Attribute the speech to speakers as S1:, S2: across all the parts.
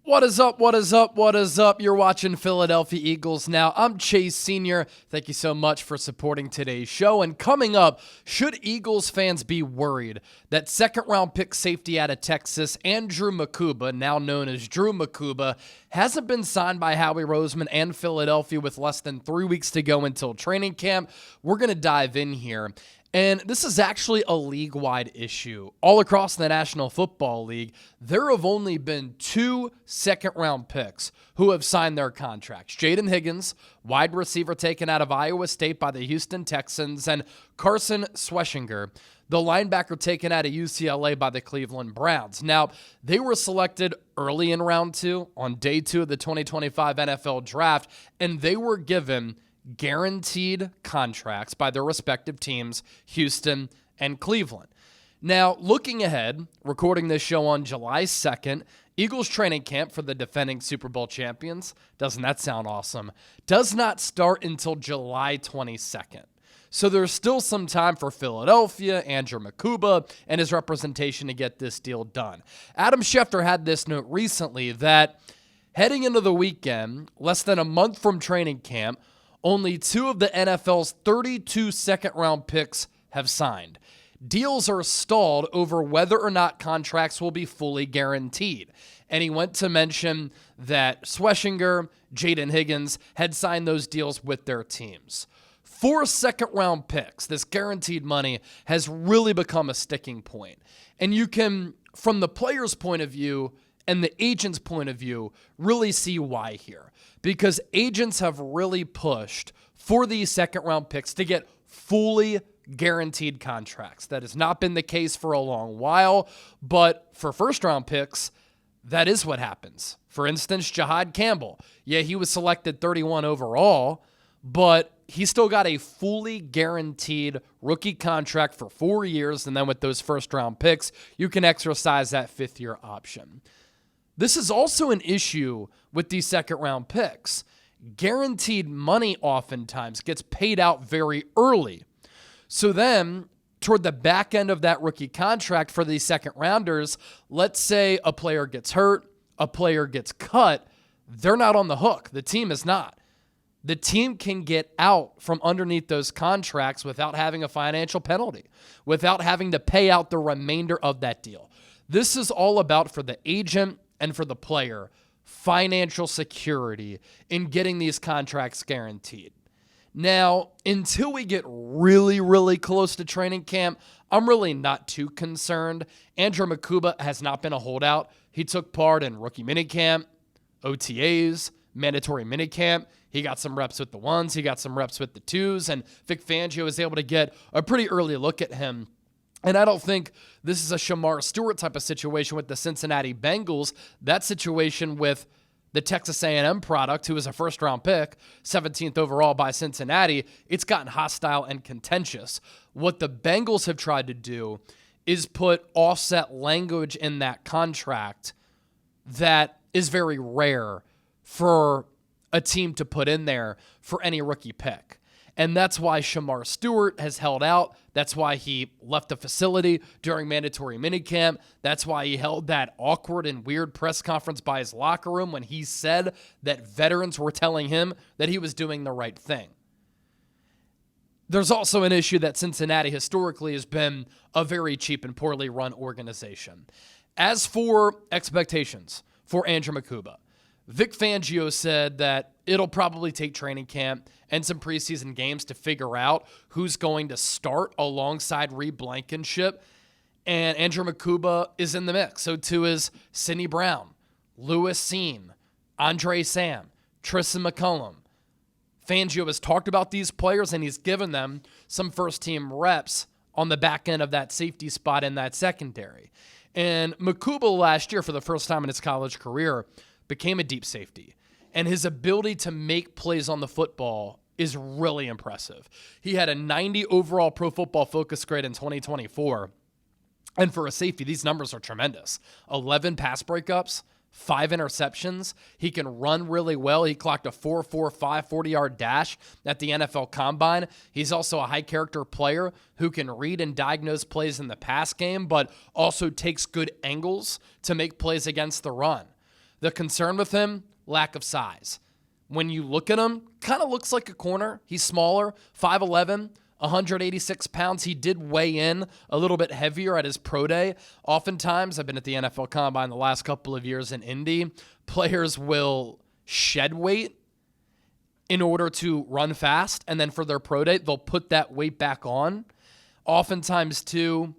S1: What is up? What is up? What is up? You're watching Philadelphia Eagles Now. I'm Chase Senior. Thank you so much for supporting today's show. And coming up, should Eagles fans be worried that second-round pick safety out of Texas, Andrew Mukuba, now known as Drew Mukuba, hasn't been signed by Howie Roseman and Philadelphia with less than 3 weeks to go until training camp? We're going to dive in here. And this is actually a league-wide issue. All across the National Football League, there have only been 2 second-round picks who have signed their contracts. Jayden Higgins, wide receiver taken out of Iowa State by the Houston Texans, and Carson Schweisinger, the linebacker taken out of UCLA by the Cleveland Browns. Now, they were selected early in round 2 on day 2 of the 2025 NFL Draft, and they were given guaranteed contracts by their respective teams, Houston and Cleveland. Now, looking ahead, recording this show on July 2nd, Eagles training camp for the defending Super Bowl champions, doesn't that sound awesome, does not start until July 22nd. So there's still some time for Philadelphia, Andrew Mukuba, and his representation to get this deal done. Adam Schefter had this note recently that heading into the weekend, less than a month from training camp, only 2 of the NFL's 32 second-round picks have signed. Deals are stalled over whether or not contracts will be fully guaranteed. And he went to mention that Schwesinger, Jayden Higgins had signed those deals with their teams. 4 second-round picks, this guaranteed money, has really become a sticking point. And you can, from the player's point of view and the agent's point of view, really see why here. Because agents have really pushed for these second-round picks to get fully guaranteed contracts. That has not been the case for a long while, but for first-round picks, that is what happens. For instance, Jahad Campbell. Yeah, he was selected 31 overall, but he still got a fully guaranteed rookie contract for 4 years, and then with those first-round picks, you can exercise that fifth-year option. This is also an issue with these second-round picks. Guaranteed money oftentimes gets paid out very early. So then, toward the back end of that rookie contract for these second-rounders, let's say a player gets hurt, a player gets cut, they're not on the hook. The team is not. The team can get out from underneath those contracts without having a financial penalty, without having to pay out the remainder of that deal. This is all about, for the agent and for the player, financial security in getting these contracts guaranteed. Now, until we get really, really close to training camp, I'm really not too concerned. Andrew Mukuba has not been a holdout. He took part in rookie minicamp, OTAs, mandatory minicamp. He got some reps with the ones, he got some reps with the twos, and Vic Fangio was able to get a pretty early look at him. And I don't think this is a Shemar Stewart type of situation with the Cincinnati Bengals. That situation with the Texas A&M product, who was a first-round pick, 17th overall by Cincinnati, it's gotten hostile and contentious. What the Bengals have tried to do is put offset language in that contract that is very rare for a team to put in there for any rookie pick. And that's why Shemar Stewart has held out. That's why he left the facility during mandatory minicamp. That's why he held that awkward and weird press conference by his locker room when he said that veterans were telling him that he was doing the right thing. There's also an issue that Cincinnati historically has been a very cheap and poorly run organization. As for expectations for Andrew Mukuba, Vic Fangio said that it'll probably take training camp and some preseason games to figure out who's going to start alongside Reed Blankenship. And Andrew Mukuba is in the mix. So too is Sidney Brown, Lewis Seen, Andre Sam, Tristan McCullum. Fangio has talked about these players, and he's given them some first-team reps on the back end of that safety spot in that secondary. And Mukuba last year, for the first time in his college career, became a deep safety. And his ability to make plays on the football is really impressive. He had a 90 overall Pro Football Focus grade in 2024. And for a safety, these numbers are tremendous. 11 pass breakups, 5 interceptions. He can run really well. He clocked a 4.45 40-yard dash at the NFL Combine. He's also a high-character player who can read and diagnose plays in the pass game, but also takes good angles to make plays against the run. The concern with him, lack of size. When you look at him, kind of looks like a corner. He's smaller, 5'11", 186 pounds. He did weigh in a little bit heavier at his pro day. Oftentimes, I've been at the NFL Combine the last couple of years in Indy, players will shed weight in order to run fast, and then for their pro day, they'll put that weight back on. Oftentimes, too,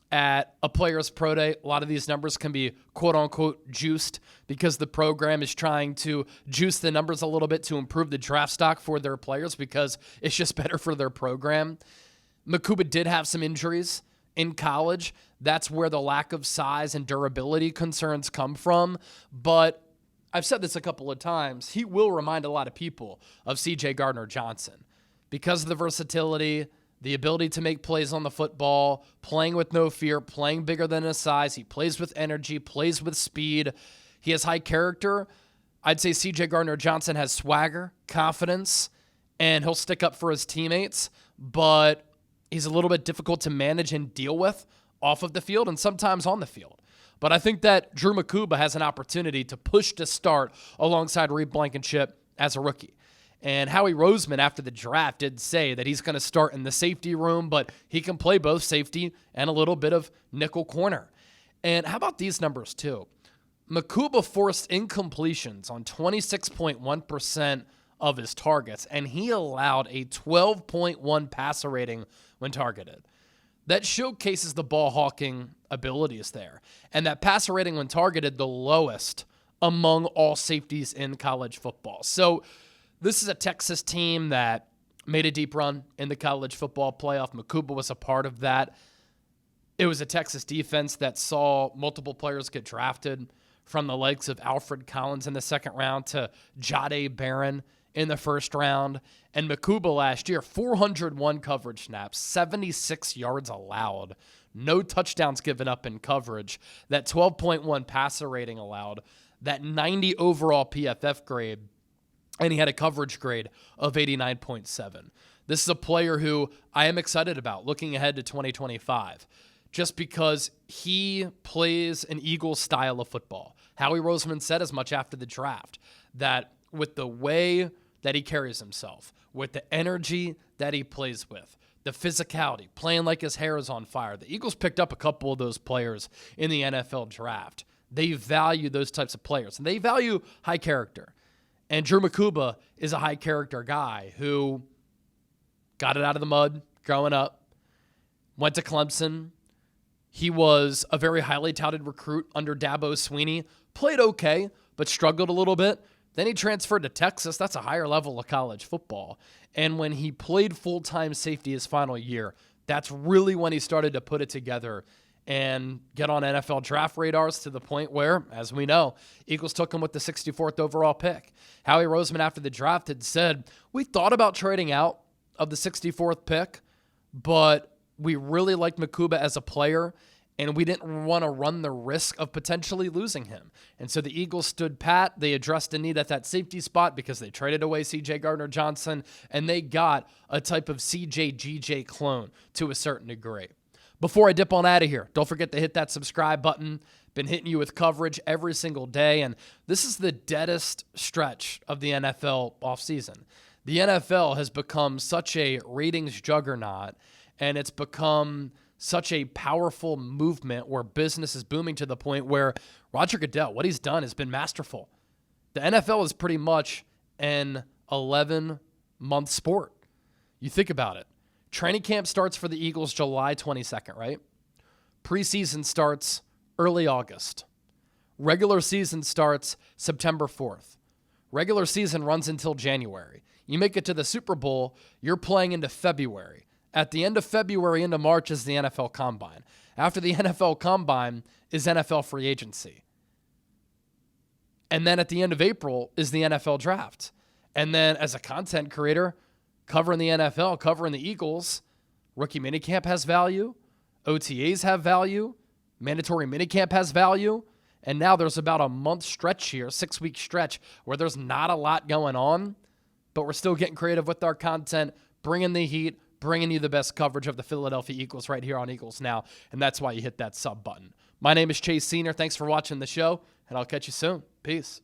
S1: at a player's pro day, a lot of these numbers can be quote-unquote juiced because the program is trying to juice the numbers a little bit to improve the draft stock for their players because it's just better for their program. Mukuba did have some injuries in college. That's where the lack of size and durability concerns come from. But I've said this a couple of times. He will remind a lot of people of C.J. Gardner-Johnson because of the versatility, the ability to make plays on the football, playing with no fear, playing bigger than his size. He plays with energy, plays with speed. He has high character. I'd say C.J. Gardner-Johnson has swagger, confidence, and he'll stick up for his teammates, but he's a little bit difficult to manage and deal with off of the field and sometimes on the field. But I think that Andrew Mukuba has an opportunity to push to start alongside Reed Blankenship as a rookie. And Howie Roseman, after the draft, did say that he's going to start in the safety room, but he can play both safety and a little bit of nickel corner. And how about these numbers, too? Mukuba forced incompletions on 26.1% of his targets, and he allowed a 12.1 passer rating when targeted. That showcases the ball hawking abilities there. And that passer rating when targeted, the lowest among all safeties in college football. So this is a Texas team that made a deep run in the college football playoff. Mukuba was a part of that. It was a Texas defense that saw multiple players get drafted, from the likes of Alfred Collins in the second round to Jade Barron in the first round. And Mukuba last year, 401 coverage snaps, 76 yards allowed, no touchdowns given up in coverage, that 12.1 passer rating allowed, that 90 overall PFF grade, and he had a coverage grade of 89.7. This is a player who I am excited about looking ahead to 2025, just because he plays an Eagles style of football. Howie Roseman said as much after the draft, that with the way that he carries himself, with the energy that he plays with, the physicality, playing like his hair is on fire, the Eagles picked up a couple of those players in the NFL draft. They value those types of players, and they value high character. And Andrew Mukuba is a high character guy who got it out of the mud growing up, went to Clemson. He was a very highly touted recruit under Dabo Swinney, played okay, but struggled a little bit. Then he transferred to Texas. That's a higher level of college football. And when he played full-time safety his final year, that's really when he started to put it together and get on NFL draft radars to the point where, as we know, Eagles took him with the 64th overall pick. Howie Roseman, after the draft, had said, we thought about trading out of the 64th pick, but we really liked Mukuba as a player, and we didn't want to run the risk of potentially losing him. And so the Eagles stood pat. They addressed a need at that safety spot because they traded away C.J. Gardner-Johnson, and they got a type of C.J. G.J. clone to a certain degree. Before I dip on out of here, don't forget to hit that subscribe button. Been hitting you with coverage every single day, and this is the deadest stretch of the NFL offseason. The NFL has become such a ratings juggernaut, and it's become such a powerful movement where business is booming to the point where Roger Goodell, what he's done has been masterful. The NFL is pretty much an 11-month sport. You think about it. Training camp starts for the Eagles July 22nd, right? Preseason starts early August. Regular season starts September 4th. Regular season runs until January. You make it to the Super Bowl, you're playing into February. At the end of February into March is the NFL Combine. After the NFL Combine is NFL free agency. And then at the end of April is the NFL Draft. And then as a content creator, covering the NFL, covering the Eagles, rookie minicamp has value, OTAs have value, mandatory minicamp has value, and now there's about a month stretch here, 6-week stretch, where there's not a lot going on, but we're still getting creative with our content, bringing the heat, bringing you the best coverage of the Philadelphia Eagles right here on Eagles Now, and that's why you hit that sub button. My name is Chase Senior. Thanks for watching the show, and I'll catch you soon. Peace.